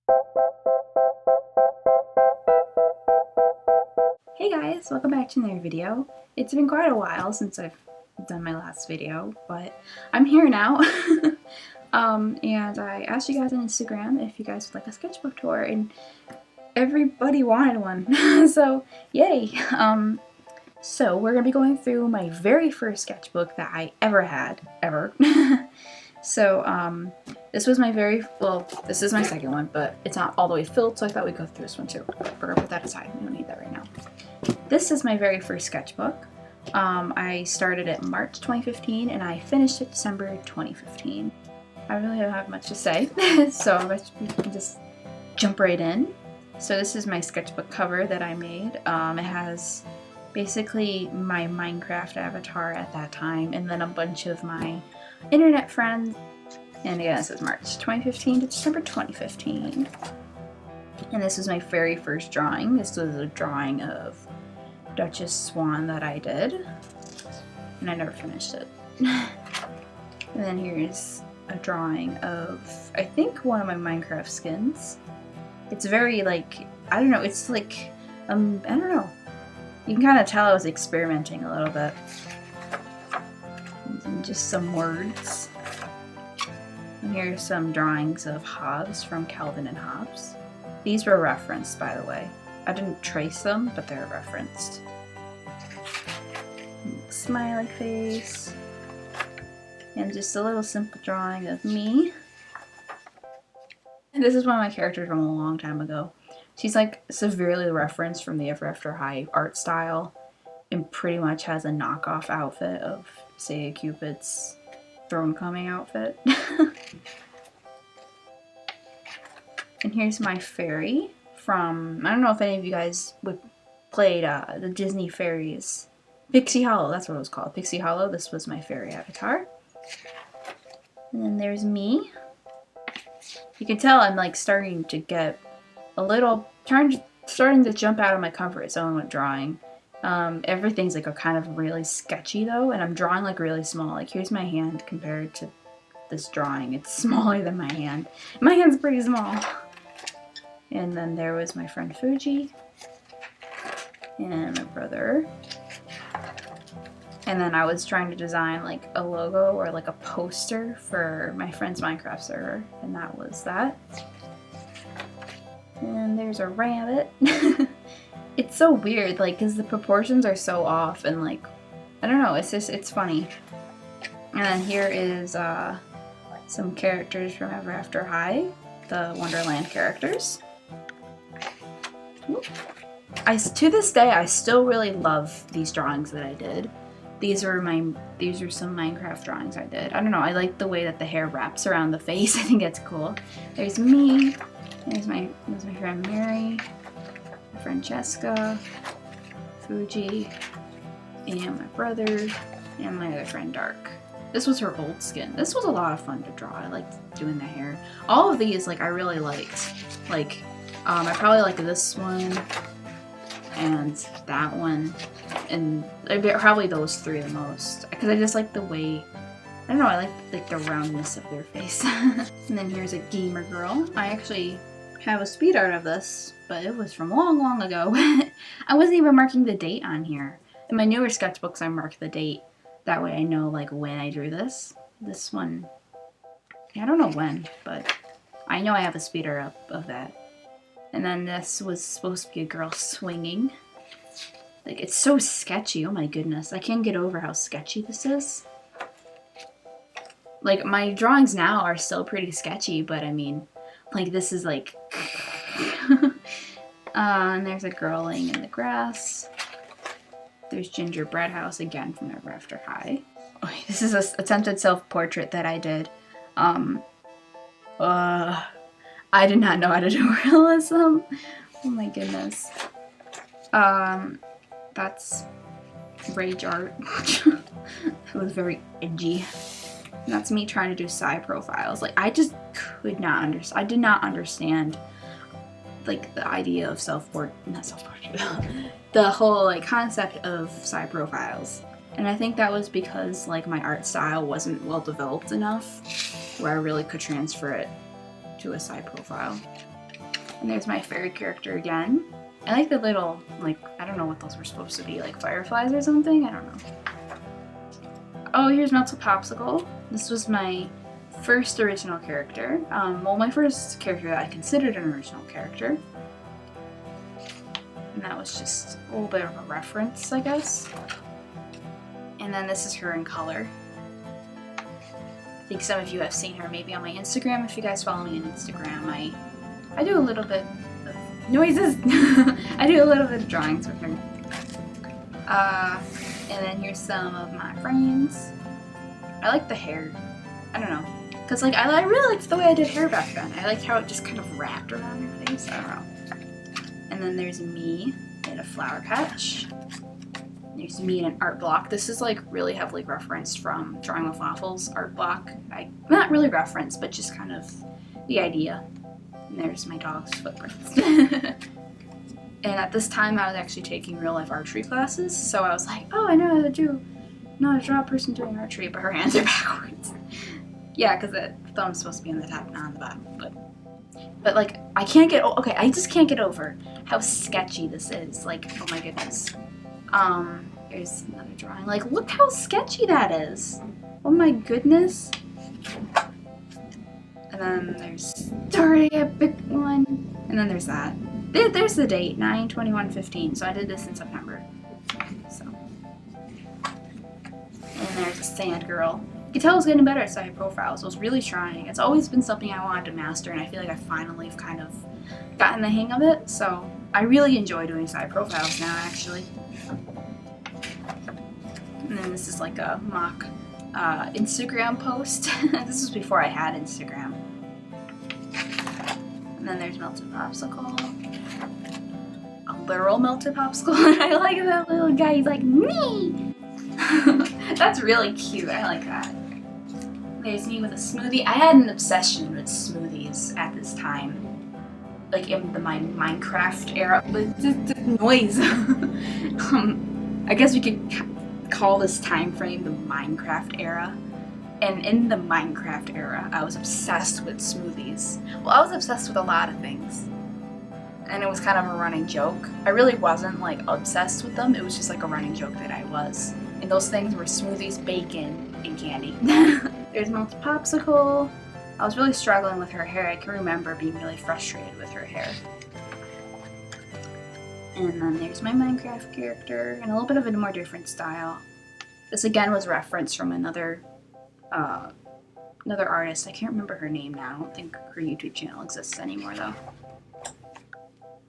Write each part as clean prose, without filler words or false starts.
Hey guys, welcome back to another video. It's been quite a while since I've done my last video, but I'm here now. And I asked you guys on Instagram if you guys would like a sketchbook tour, and everybody wanted one. So yay! So we're gonna be going through my very first sketchbook that I ever had, ever. So this was my this is my second one, but it's not all the way filled, so I thought we'd go through this one too. But we're gonna put that aside, we don't need that right now. This is my very first sketchbook. I started it March 2015 and I finished it December 2015. I really don't have much to say, so we can just jump right in. So this is my sketchbook cover that I made. It has basically my Minecraft avatar at that time, and then a bunch of my internet friends. And again, this is March 2015 to December 2015. And this is my very first drawing. This was a drawing of Duchess Swan that I did, and I never finished it. And then here's a drawing of, I think, one of my Minecraft skins. It's very, like, I don't know, it's like, I don't know. You can kind of tell I was experimenting a little bit. And just some words. And here's some drawings of Hobbes from Calvin and Hobbes. These were referenced, by the way. I didn't trace them, but they're referenced. Smiley face. And just a little simple drawing of me. And this is one of my characters from a long time ago. She's like severely referenced from the Ever After High art style, and pretty much has a knockoff outfit of, say, Cupid's throne coming outfit. And here's my fairy from, I don't know if any of you guys played the Disney fairies. Pixie Hollow, that's what it was called. Pixie Hollow. This was my fairy avatar. And then there's me. You can tell I'm like starting to get a little, starting to jump out of my comfort zone with drawing. Everything's like a kind of really sketchy though, and I'm drawing like really small. Like here's my hand compared to this drawing. It's smaller than my hand. My hand's pretty small. And then there was my friend Fuji and my brother. And then I was trying to design like a logo or like a poster for my friend's Minecraft server, and that was that. And there's a rabbit. It's so weird, like, because the proportions are so off, and like, I don't know, it's just, it's funny. And then here is some characters from Ever After High, the Wonderland characters. To this day, I still really love these drawings that I did. These are some Minecraft drawings I did. I don't know, I like the way that the hair wraps around the face. I think that's cool. There's me. There's my friend Mary, my friend Jessica, Fuji, and my brother, and my other friend Dark. This was her old skin. This was a lot of fun to draw. I liked doing the hair. All of these, like, I really liked. Like, I probably like this one, and that one, and probably those three the most, because I just like the way, I don't know, I like the roundness of their face. And then here's a gamer girl. I actually have a speed art of this, but it was from long, long ago. I wasn't even marking the date on here. In my newer sketchbooks, I mark the date. That way I know like when I drew this. This one, I don't know when, but I know I have a speed art up of that. And then this was supposed to be a girl swinging. Like, it's so sketchy. Oh my goodness. I can't get over how sketchy this is. Like, my drawings now are still pretty sketchy, but I mean, like, this is like... and there's a girl laying in the grass. There's Gingerbread House, again from Ever After High. Okay, this is an attempted self-portrait that I did. I did not know how to do realism. Oh my goodness. That's rage art. It was very edgy. And that's me trying to do side profiles. Like, I just could not understand. I did not understand, like, the idea of not self-portrait, the whole, like, concept of side profiles. And I think that was because, like, my art style wasn't well developed enough where I really could transfer it to a side profile. And there's my fairy character again. I like the little, like, I don't know what those were supposed to be, like fireflies or something? I don't know. Oh, here's Melted Popsicle. This was my first original character. Well, my first character that I considered an original character. And that was just a little bit of a reference, I guess. And then this is her in color. I think some of you have seen her maybe on my Instagram. If you guys follow me on Instagram, I do a little bit of noises. I do a little bit of drawings with her. And then here's some of my friends. I like the hair. I don't know. Because like, I really liked the way I did hair back then. I liked how it just kind of wrapped around her face. I don't know. And then there's me in a flower patch. There's me in an art block. This is like really heavily referenced from Drawing with Waffles art block. Not really referenced, but just kind of the idea. And there's my dog's footprints. And at this time I was actually taking real life archery classes, so I was like, oh, I know how to draw a person doing archery, but her hands are backwards. Yeah, because the thumb's supposed to be on the top, not on the bottom, but like, I just can't get over how sketchy this is. Like, oh my goodness. Here's another drawing. Like, look how sketchy that is. Oh my goodness. And then there's StarTheEpicOne. And then there's that. There's the date, 9/21/15. So I did this in September. So. And there's a sand girl. You can tell I was getting better at side profiles. I was really trying. It's always been something I wanted to master, and I feel like I finally have kind of gotten the hang of it. So I really enjoy doing side profiles now, actually. And then this is like a mock Instagram post. This was before I had Instagram. And then there's Melted Popsicle. A literal Melted Popsicle. And I like that little guy. He's like, me! That's really cute. I like that. There's me with a smoothie. I had an obsession with smoothies at this time. Like in my Minecraft era. But the noise. I guess we could call this time frame the Minecraft era. And in the Minecraft era, I was obsessed with smoothies. Well, I was obsessed with a lot of things. And it was kind of a running joke. I really wasn't like obsessed with them. It was just like a running joke that I was. And those things were smoothies, bacon, and candy. There's Melted Popsicle. I was really struggling with her hair. I can remember being really frustrated with her hair. And then there's my Minecraft character, and a little bit of a more different style. This again was referenced from another artist. I can't remember her name now. I don't think her YouTube channel exists anymore though.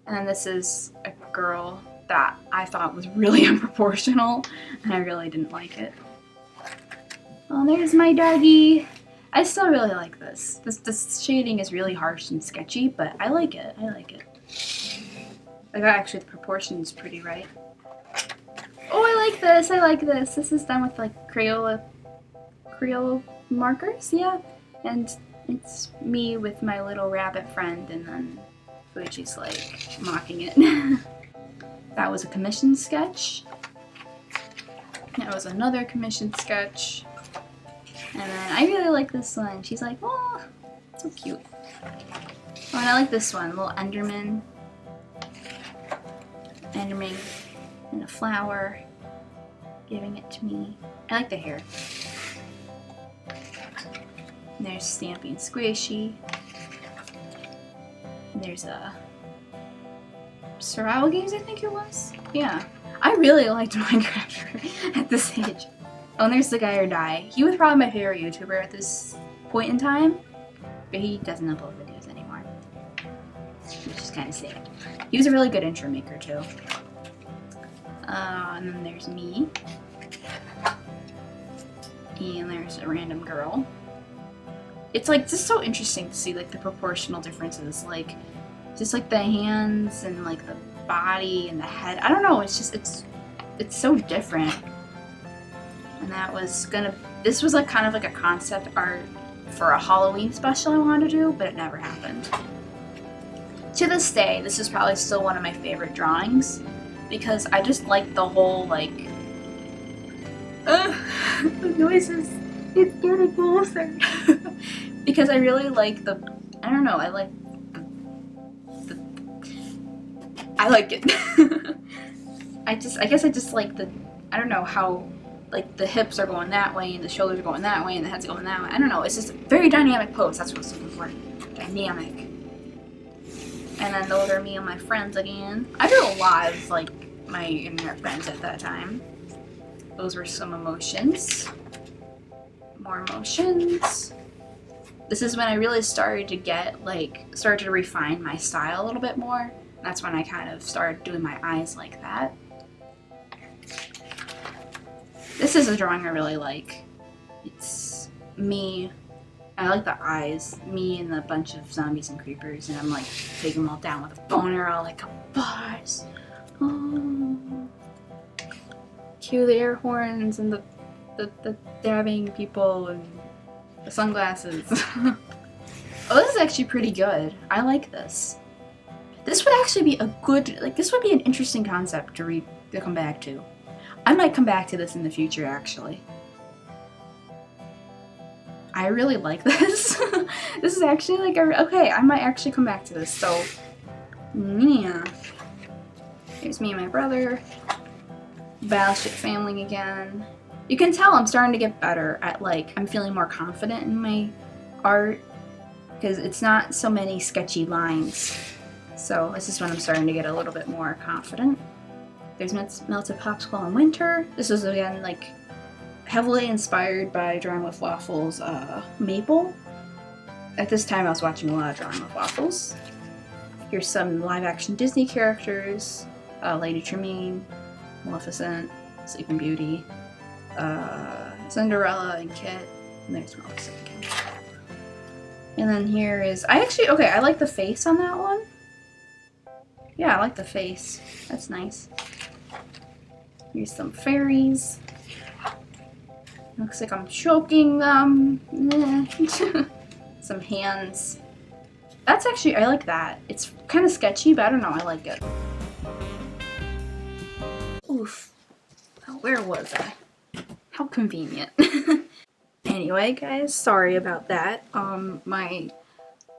And then this is a girl that I thought was really unproportional, and I really didn't like it. Oh, there's my doggy. I still really like this. This shading is really harsh and sketchy, but I like it. I like it. Like, actually, the proportion is pretty right. Oh, I like this. I like this. This is done with like Crayola markers, yeah. And it's me with my little rabbit friend, and then Fuji's like mocking it. That was a commissioned sketch. That was another commissioned sketch. And then I really like this one. She's like, oh, so cute. Oh, and I like this one, little Enderman. Enderman and a flower, giving it to me. I like the hair. And there's Stampy and Squishy. And there's a Survival Games, I think it was. Yeah, I really liked Minecraft at this age. Oh, and there's the guy or die. He was probably my favorite YouTuber at this point in time, but he doesn't upload videos anymore, which is kind of sad. He was a really good intro maker too. And then there's me. And there's a random girl. It's like just so interesting to see like the proportional differences, like just like the hands and like the body and the head. I don't know, it's just it's so different. And that was this was like kind of like a concept art for a Halloween special I wanted to do, but it never happened. To this day, this is probably still one of my favorite drawings because I just like the whole like the noises. It's getting closer. Because I really like I don't know, I like the I like it. I guess I just like the, I don't know how, like the hips are going that way and the shoulders are going that way and the head's going that way. I don't know. It's just a very dynamic pose. That's what's looking for. Dynamic. And then those are me and my friends again. I drew a lot of like my internet friends at that time. Those were some emotions. More emotions. This is when I really started to get started to refine my style a little bit more. That's when I kind of started doing my eyes like that. This is a drawing I really like. It's me. I like the eyes. Me and a bunch of zombies and creepers, and I'm like taking them all down with a boner, all like a buzz. Oh. Cue the air horns and the dabbing people and the sunglasses. Oh, this is actually pretty good. I like this. This would actually be a good, this would be an interesting concept to come back to. I might come back to this in the future, actually. I really like this. This is actually okay, I might actually come back to this. So, yeah. Here's me and my brother. Battleship family again. You can tell I'm starting to get better at I'm feeling more confident in my art because it's not so many sketchy lines. So this is when I'm starting to get a little bit more confident. There's Melted Popsicle in Winter. This is again heavily inspired by Drawing with Waffles Maple. At this time I was watching a lot of Drawing with Waffles. Here's some live action Disney characters. Lady Tremaine, Maleficent, Sleeping Beauty, Cinderella and Kit, and there's Maleficent again. And then here is, I like the face on that one. Yeah, I like the face. That's nice. Here's some fairies. Looks like I'm choking them. Some hands. That's actually, I like that. It's kind of sketchy, but I don't know, I like it. Oof. Oh, where was I? How convenient. Anyway, guys, sorry about that. My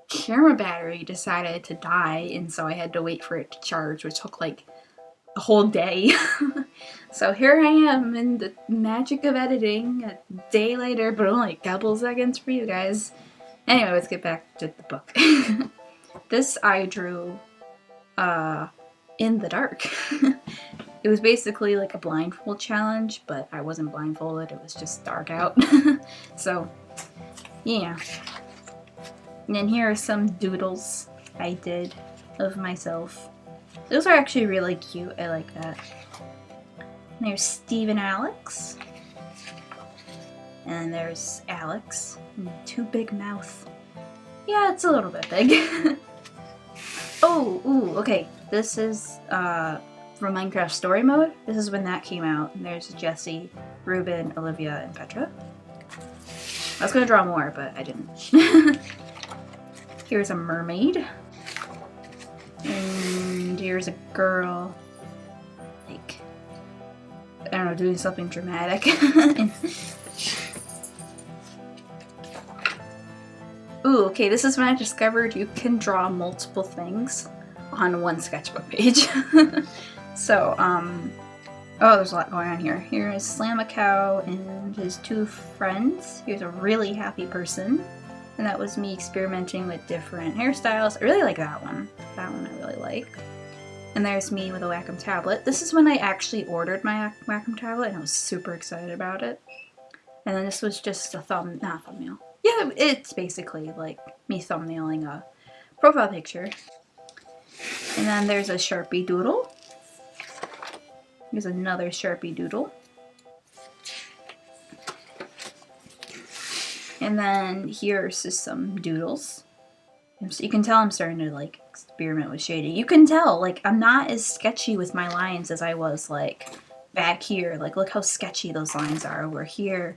camera battery decided to die, and so I had to wait for it to charge, which took a whole day. So here I am in the magic of editing a day later, but only a couple seconds for you guys. Anyway, let's get back to the book. This I drew in the dark. It was basically like a blindfold challenge, but I wasn't blindfolded, it was just dark out. So, yeah. And then here are some doodles I did of myself. Those are actually really cute, I like that. And there's Steve and Alex. And there's Alex. And too big mouth. Yeah, it's a little bit big. Oh, ooh, okay. This is, from Minecraft Story Mode. This is when that came out. And there's Jesse, Ruben, Olivia, and Petra. I was gonna draw more, but I didn't. Here's a mermaid. And here's a girl, I don't know, doing something dramatic. Ooh, okay, this is when I discovered you can draw multiple things on one sketchbook page. So, oh, there's a lot going on here. Here is Slam a Cow and his two friends. Here's a really happy person. And that was me experimenting with different hairstyles. I really like that one. That one I really like. And there's me with a Wacom tablet. This is when I actually ordered my Wacom tablet and I was super excited about it. And then this was just a thumbnail. Yeah, it's basically like me thumbnailing a profile picture. And then there's a Sharpie doodle. Here's another Sharpie doodle. And then here's just some doodles. You can tell I'm starting to experiment with shading. You can tell I'm not as sketchy with my lines as I was back here. Look how sketchy those lines are over here.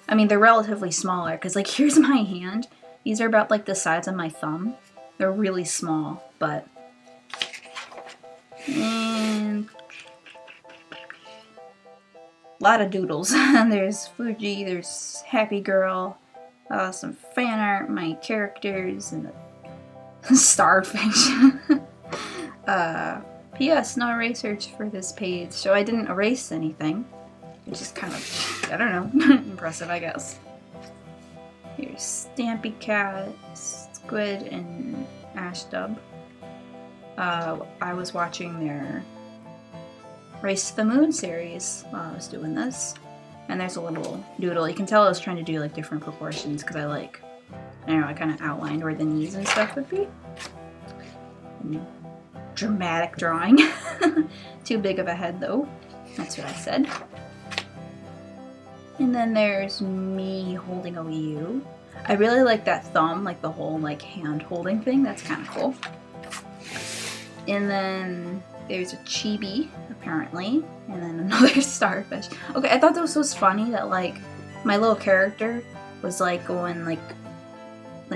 I mean, they're relatively smaller because here's my hand. These are about the size of my thumb. They're really small, but and a lot of doodles. There's Fuji, there's Happy Girl, some fan art, my characters, and the starfish. P.S. No erasers for this page, so I didn't erase anything. Which is kind of, I don't know, impressive, I guess. Here's Stampy Cat, Squid, and Ashdub. I was watching their Race to the Moon series while I was doing this. And there's a little doodle. You can tell I was trying to do like different proportions because I don't know, I kind of outlined where the knees and stuff would be. And dramatic drawing. Too big of a head though. That's what I said. And then there's me holding a Wii U. I really like that thumb, like the whole like hand holding thing. That's kind of cool. And then there's a chibi, apparently. And then another starfish. Okay, I thought this was funny that like my little character was like going like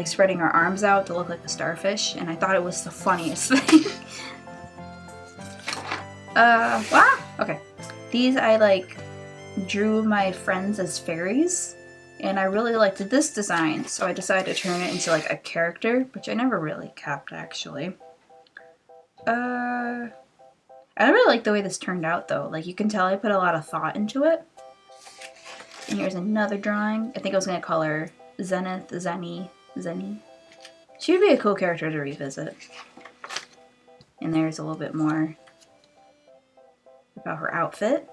spreading her arms out to look like a starfish. And I thought it was the funniest thing. Wow! Okay. These I like drew my friends as fairies, and I really liked this design, so I decided to turn it into like a character, which I never really kept actually. I really like the way this turned out though. Like you can tell I put a lot of thought into it. And here's another drawing. I think I was gonna call her Zenith, Zenny. She would be a cool character to revisit. And there's a little bit more about her outfit.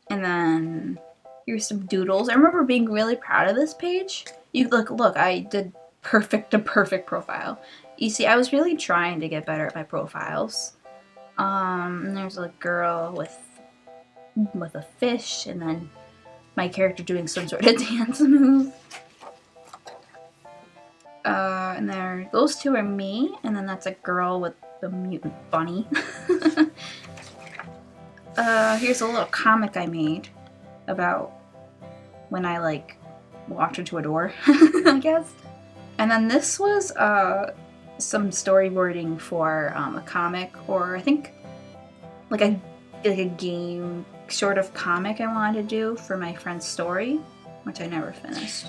And then here's some doodles. I remember being really proud of this page. You look, I did a perfect profile. You see, I was really trying to get better at my profiles. And there's a girl with a fish, and then my character doing some sort of dance move. And those two are me, and then that's a girl with the mutant bunny. Here's a little comic I made about when I like walked into a door, I guess. And then this was some storyboarding for a comic, or I think like a game sort of comic I wanted to do for my friend's story, which I never finished.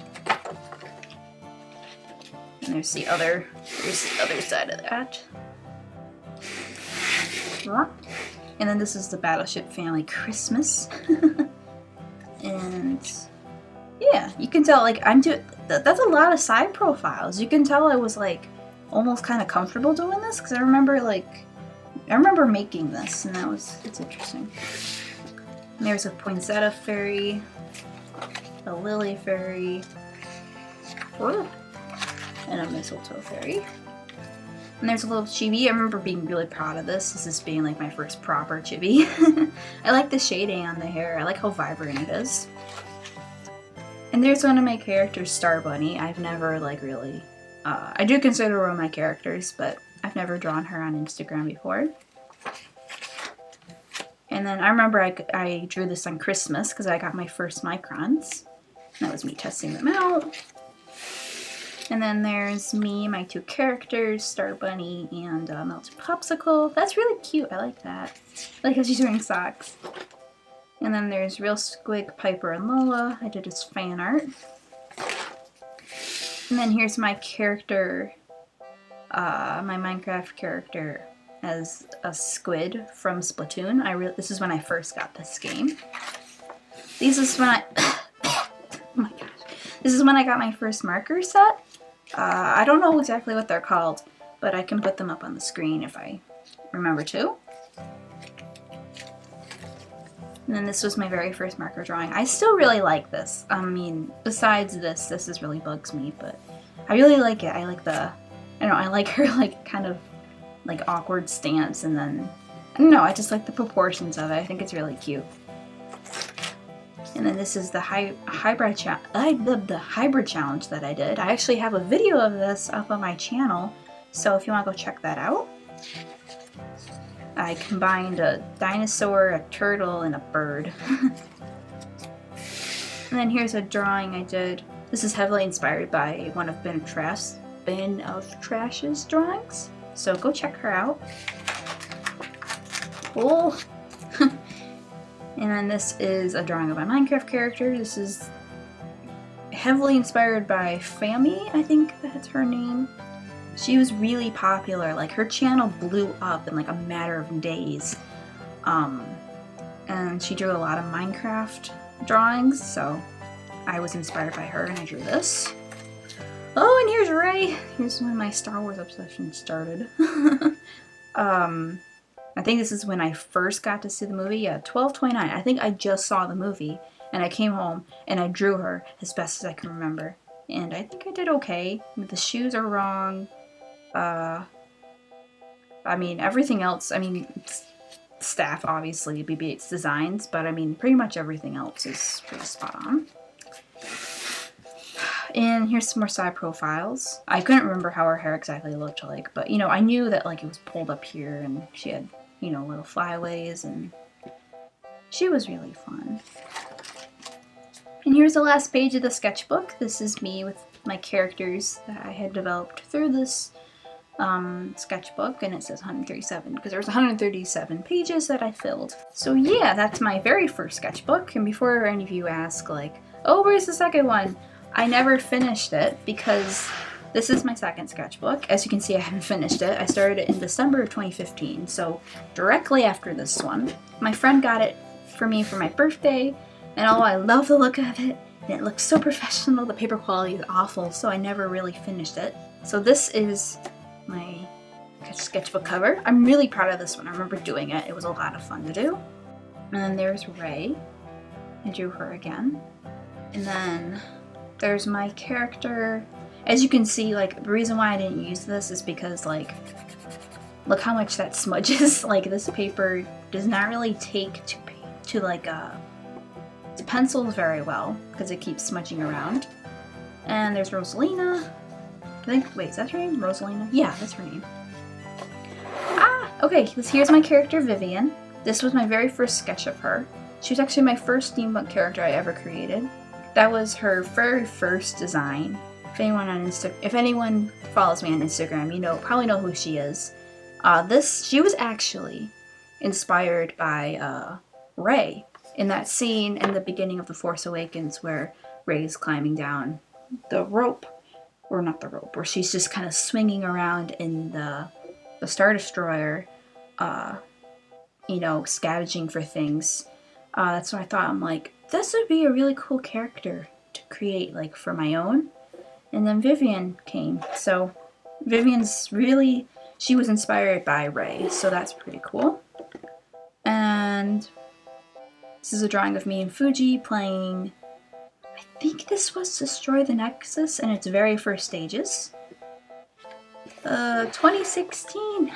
And there's the other side of that. And then this is the Battleship Family Christmas. And yeah, you can tell like I'm doing, that's a lot of side profiles. You can tell I was like almost kind of comfortable doing this because I remember making this, and it's interesting. And there's a poinsettia fairy, a lily fairy, and a mistletoe fairy. And there's a little chibi. I remember being really proud of this. This is being like my first proper chibi. I like the shading on the hair. I like how vibrant it is. And there's one of my characters, Star Bunny. I've never like really, I do consider her one of my characters, but I've never drawn her on Instagram before. And then I remember I drew this on Christmas because I got my first microns. That was me testing them out. And then there's me, my two characters, Star Bunny and Melted Popsicle. That's really cute. I like that. I like how she's wearing socks. And then there's Real Squig, Piper, and Lola. I did his fan art. And then here's my character, my Minecraft character as a squid from Splatoon. This is when I first got this game. This is when oh my gosh. This is when I got my first marker set. I don't know exactly what they're called, but I can put them up on the screen if I remember to. And then this was my very first marker drawing. I still really like this. I mean, besides this is really bugs me, but I really like it. I like I like her like kind of like awkward stance, and then, I don't know, I just like the proportions of it. I think it's really cute. And then this is the hybrid challenge that I did. I actually have a video of this up on my channel, so if you want to go check that out. I combined a dinosaur, a turtle, and a bird. And then here's a drawing I did. This is heavily inspired by one of Bin of Trash's drawings, so go check her out. Cool. And then this is a drawing of my Minecraft character. This is heavily inspired by Fami, I think that's her name. She was really popular. Like, her channel blew up in like a matter of days. And she drew a lot of Minecraft drawings, so I was inspired by her and I drew this. Oh, and here's Rey. Here's when my Star Wars obsession started. I think this is when I first got to see the movie. Yeah, 12/29. I think I just saw the movie and I came home and I drew her as best as I can remember. And I think I did okay. The shoes are wrong. I mean, everything else, I mean, staff, obviously, BB-8's designs, but I mean, pretty much everything else is pretty spot on. And here's some more side profiles. I couldn't remember how her hair exactly looked like, but, you know, I knew that, like, it was pulled up here, and she had, you know, little flyaways, and she was really fun. And here's the last page of the sketchbook. This is me with my characters that I had developed through this sketchbook, and it says 137 because there was 137 pages that I filled. So yeah, that's my very first sketchbook. And before any of you ask, like, oh, where's the second one? I never finished it because this is my second sketchbook. As you can see, I haven't finished it. I started it in December of 2015, so directly after this one. My friend got it for me for my birthday, and oh, I love the look of it. And it looks so professional. The paper quality is awful, so I never really finished it. So this is my sketchbook cover. I'm really proud of this one. I remember doing it. It was a lot of fun to do. And then there's Rey. I drew her again. And then there's my character. As you can see, like, the reason why I didn't use this is because, like, look how much that smudges. Like, this paper does not really take to pencils very well because it keeps smudging around. And there's Rosalina. I think, wait, is that her name? Rosalina? Yeah, that's her name. Ah, okay, here's my character Vivian. This was my very first sketch of her. She was actually my first steampunk character I ever created. That was her very first design. If anyone follows me on Instagram, you probably know who she is. She was actually inspired by Rey in that scene in the beginning of The Force Awakens where Rey's climbing down the rope, or not the rope, where she's just kind of swinging around in the Star Destroyer, scavenging for things. That's what I thought. I'm like, this would be a really cool character to create, like, for my own. And then Vivian came. So Vivian's she was inspired by Rey, so that's pretty cool. And this is a drawing of me and Fuji playing, I think this was Destroy the Nexus in its very first stages. 2016!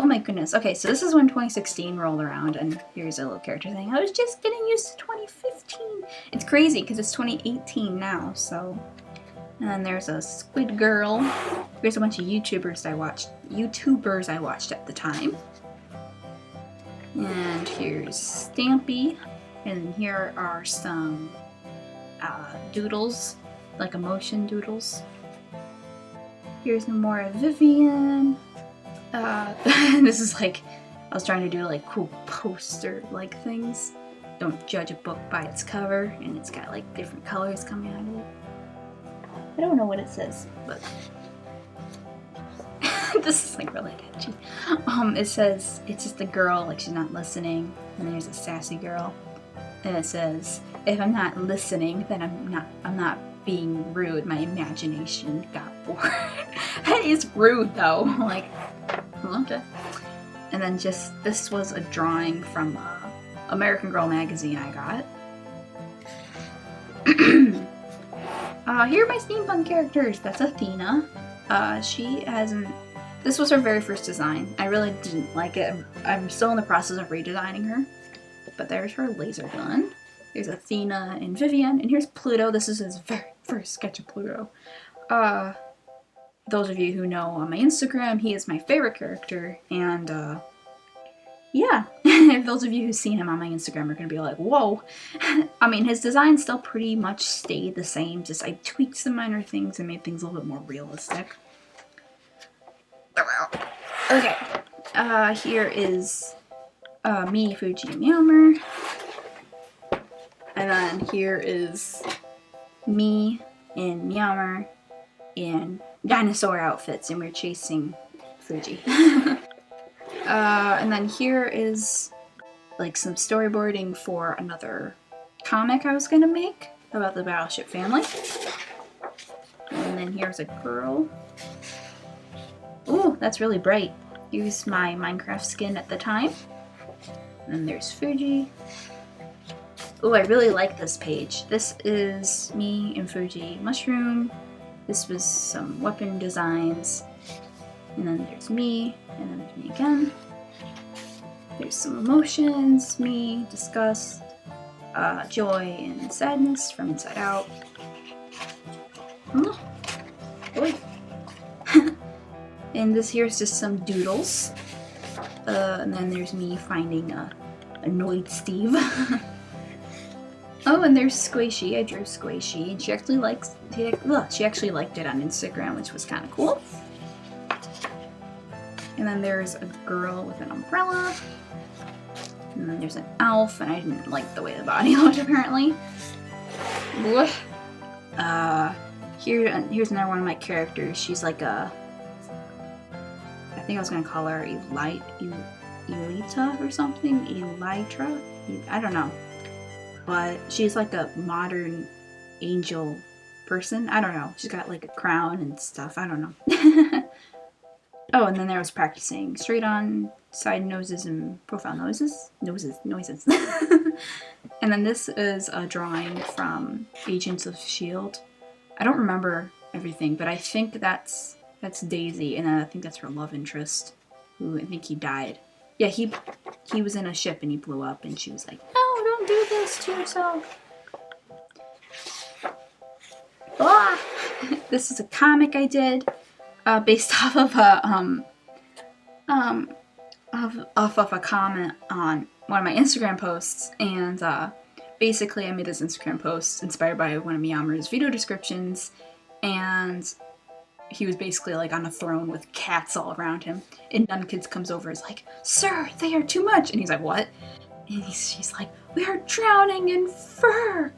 Oh my goodness. Okay, so this is when 2016 rolled around, and here's a little character saying, I was just getting used to 2015! It's crazy, because it's 2018 now, so... And then there's a squid girl. There's a bunch of YouTubers I watched at the time. And here's Stampy. And here are some doodles, like emotion doodles. Here's more of Vivian. This is like, I was trying to do like cool poster-like things. Don't judge a book by its cover, and it's got like different colors coming out of it. I don't know what it says, but this is like really catchy. It says, it's just a girl, like she's not listening, and there's a sassy girl, and it says, if I'm not listening, then I'm not being rude, my imagination got bored. That is rude though, like, okay. And then this was a drawing from American Girl magazine I got. Here are my steampunk characters. That's Athena. This was her very first design. I really didn't like it. I'm still in the process of redesigning her. But there's her laser gun. There's Athena and Vivian. And here's Pluto. This is his very first sketch of Pluto. Those of you who know on my Instagram, he is my favorite character. And, yeah, those of you who've seen him on my Instagram are going to be like, whoa. I mean, his design still pretty much stayed the same, just I tweaked some minor things and made things a little bit more realistic. Okay, here is me, Fuji, and Meowmer. And then here is me and Meowmer and dinosaur outfits, and we're chasing Fuji. And then here is like some storyboarding for another comic I was gonna make about the Battleship family. And then here's a girl. Ooh, that's really bright. Here's my Minecraft skin at the time. And then there's Fuji. Ooh, I really like this page. This is me and Fuji Mushroom. This was some weapon designs. And then there's me, and then there's me again. There's some emotions, me, disgust, joy, and sadness from Inside Out. Oh, boy. And this here's just some doodles. And then there's me finding annoyed Steve. Oh, and there's Squishy. I drew Squishy, and she actually liked it on Instagram, which was kind of cool. And then there's a girl with an umbrella. And then there's an elf, and I didn't like the way the body looked apparently. Here's another one of my characters. She's like a, I think I was gonna call her Elita or something. Elytra? I don't know. But she's like a modern angel person. I don't know. She's got like a crown and stuff. I don't know. Oh, and then there was practicing straight on, side noses, and profile noises. Noises. And then this is a drawing from Agents of S.H.I.E.L.D. I don't remember everything, but I think that's Daisy, and I think that's her love interest, who I think he died. Yeah, he was in a ship and he blew up, and she was like, "No, don't do this to yourself." Ah! This is a comic I did, based off of a off of a comment on one of my Instagram posts, and basically I made this Instagram post inspired by one of Miyamura's video descriptions, and he was basically like on a throne with cats all around him, and Nun Kids comes over and is like, "Sir, they are too much," and he's like, "What?" And she's like, "We are drowning in fur."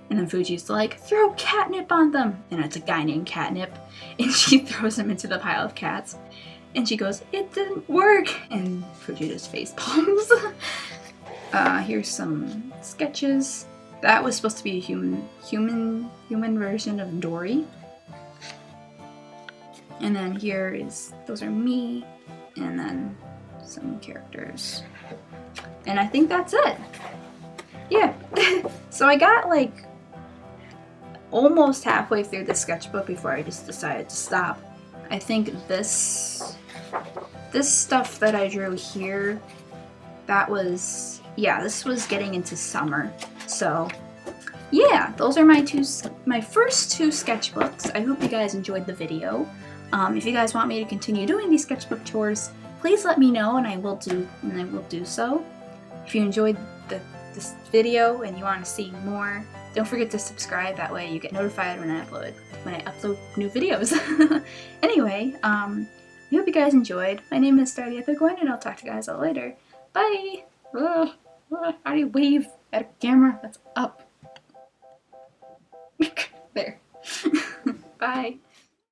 And then Fuji's like, "Throw catnip on them." And it's a guy named Catnip, and she throws him into the pile of cats. And she goes, "It didn't work." And Fuji just face palms. Here's some sketches. That was supposed to be a human version of Dory. And then those are me, and then some characters. And I think that's it. Yeah. So I got like almost halfway through the sketchbook before I just decided to stop. I think this stuff that I drew here, this was getting into summer. So yeah, those are my first two sketchbooks. I hope you guys enjoyed the video. If you guys want me to continue doing these sketchbook tours, please let me know, and I will do so. If you enjoyed this video and you want to see more, don't forget to subscribe. That way you get notified when I upload new videos. Anyway, I hope you guys enjoyed. My name is StarTheEpicOne, and I'll talk to you guys all later. Bye! How do you wave at a camera that's up? There. Bye.